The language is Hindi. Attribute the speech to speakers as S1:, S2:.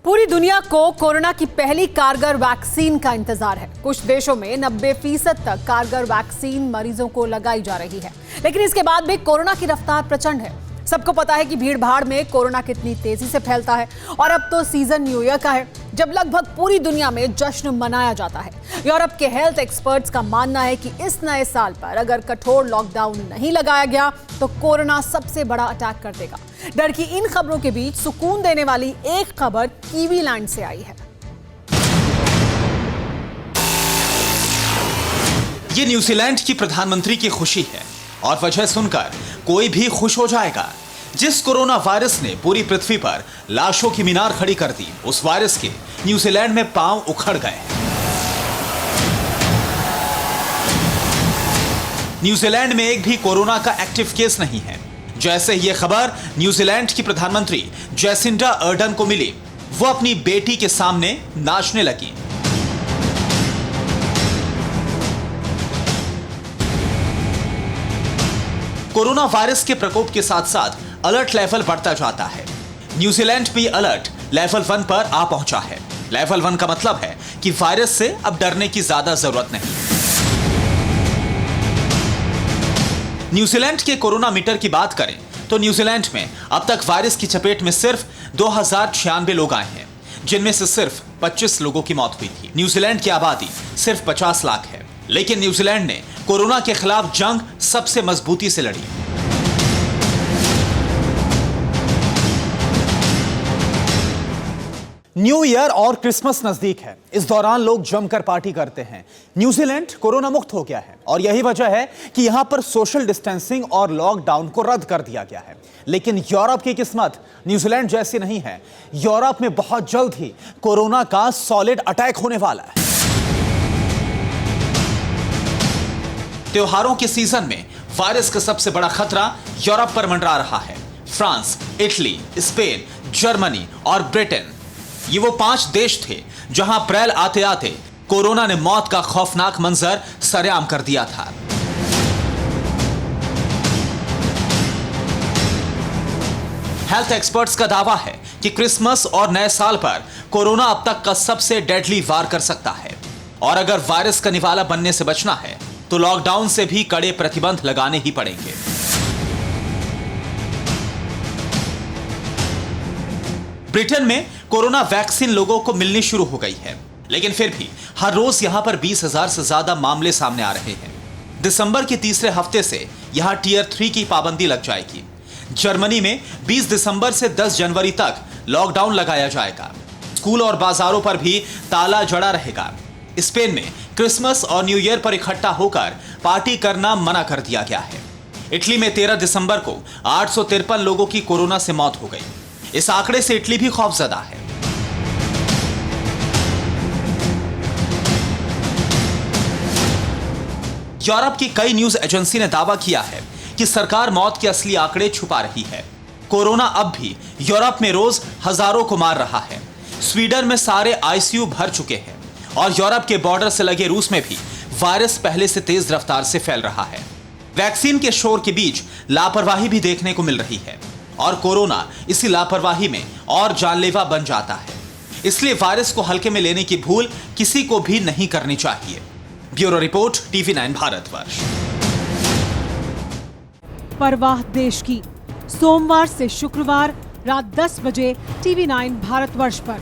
S1: पूरी दुनिया को कोरोना की पहली कारगर वैक्सीन का इंतजार है। कुछ देशों में 90% तक कारगर वैक्सीन मरीजों को लगाई जा रही है, लेकिन इसके बाद भी कोरोना की रफ्तार प्रचंड है। सबको पता है कि भीड़ भाड़ में कोरोना कितनी तेजी से फैलता है और अब तो सीजन न्यू ईयर का है, जब लगभग पूरी दुनिया में जश्न मनाया जाता है। यूरोप के हेल्थ एक्सपर्ट्स का मानना है कि इस नए साल पर अगर कठोर लॉकडाउन नहीं लगाया गया तो कोरोना सबसे बड़ा अटैक कर देगा। डर की इन खबरों के बीच सुकून देने वाली एक खबर कीवीलैंड से आई है।
S2: ये न्यूजीलैंड की प्रधानमंत्री की खुशी है और वजह सुनकर कोई भी खुश हो जाएगा। जिस कोरोना वायरस ने पूरी पृथ्वी पर लाशों की मीनार खड़ी कर दी, उस वायरस के न्यूजीलैंड में पांव उखड़ गए। न्यूजीलैंड में एक भी कोरोना का एक्टिव केस नहीं है। जैसे ये खबर न्यूजीलैंड की प्रधानमंत्री जैसिंडा अर्डन को मिली, वो अपनी बेटी के सामने नाचने लगी। कोरोना वायरस के प्रकोप के साथ साथ अलर्ट लेवल बढ़ता जाता है। न्यूजीलैंड भी अलर्ट लेवल 1 पर आ पहुंचा है। लेवल 1 का मतलब है कि वायरस से अब डरने की ज्यादा जरूरत नहीं। न्यूजीलैंड के कोरोना मीटर की बात करें तो न्यूजीलैंड में अब तक वायरस की चपेट में सिर्फ 2096 लोग आए हैं, जिनमें से सिर्फ 25 लोगों की मौत हुई थी। न्यूजीलैंड की आबादी सिर्फ 50 लाख है, लेकिन न्यूजीलैंड ने कोरोना के खिलाफ जंग सबसे मजबूती से लड़ी। न्यू ईयर और क्रिसमस नजदीक है। इस दौरान लोग जमकर पार्टी करते हैं। न्यूजीलैंड कोरोना मुक्त हो गया है और यही वजह है कि यहां पर सोशल डिस्टेंसिंग और लॉकडाउन को रद्द कर दिया गया है। लेकिन यूरोप की किस्मत न्यूजीलैंड जैसी नहीं है। यूरोप में बहुत जल्द ही कोरोना का सॉलिड अटैक होने वाला है। त्योहारों के सीजन में वायरस का सबसे बड़ा खतरा यूरोप पर मंडरा रहा है। फ्रांस, इटली, स्पेन, जर्मनी और ब्रिटेन, ये वो 5 देश थे जहां अप्रैल आते आते कोरोना ने मौत का खौफनाक मंजर सरेआम कर दिया था। हेल्थ एक्सपर्ट्स का दावा है कि क्रिसमस और नए साल पर कोरोना अब तक का सबसे डेडली वार कर सकता है और अगर वायरस का निवाला बनने से बचना है तो लॉकडाउन से भी कड़े प्रतिबंध लगाने ही पड़ेंगे। ब्रिटेन में कोरोना वैक्सीन लोगों को मिलनी शुरू हो गई है, लेकिन फिर भी हर रोज यहां पर 20,000 से ज्यादा मामले सामने आ रहे हैं। दिसंबर के तीसरे हफ्ते से यहां टियर 3 की पाबंदी लग जाएगी। जर्मनी में 20 दिसंबर से 10 जनवरी तक लॉकडाउन लगाया जाएगा। स्कूल और बाजारों पर भी ताला जड़ा रहेगा। स्पेन में क्रिसमस और न्यू ईयर पर इकट्ठा होकर पार्टी करना मना कर दिया गया है। इटली में 13 दिसंबर को 853 लोगों की कोरोना से मौत हो गई। इस आंकड़े से इटली भी खौफजदा है। यूरोप की कई न्यूज एजेंसी ने दावा किया है कि सरकार मौत के असली आंकड़े छुपा रही है। कोरोना अब भी यूरोप में रोज हजारों को मार रहा है। स्वीडन में सारे आईसीयू भर चुके हैं और यूरोप के बॉर्डर से लगे रूस में भी वायरस पहले से तेज रफ्तार से फैल रहा है। वैक्सीन के शोर के बीच लापरवाही भी देखने को मिल रही है और कोरोना इसी लापरवाही में और जानलेवा बन जाता है। इसलिए वायरस को हल्के में लेने की भूल किसी को भी नहीं करनी चाहिए। Bureau report, TV9 Bharatvarsh.
S1: परवाह देश की, सोमवार से शुक्रवार रात 10 बजे TV9 भारतवर्ष पर।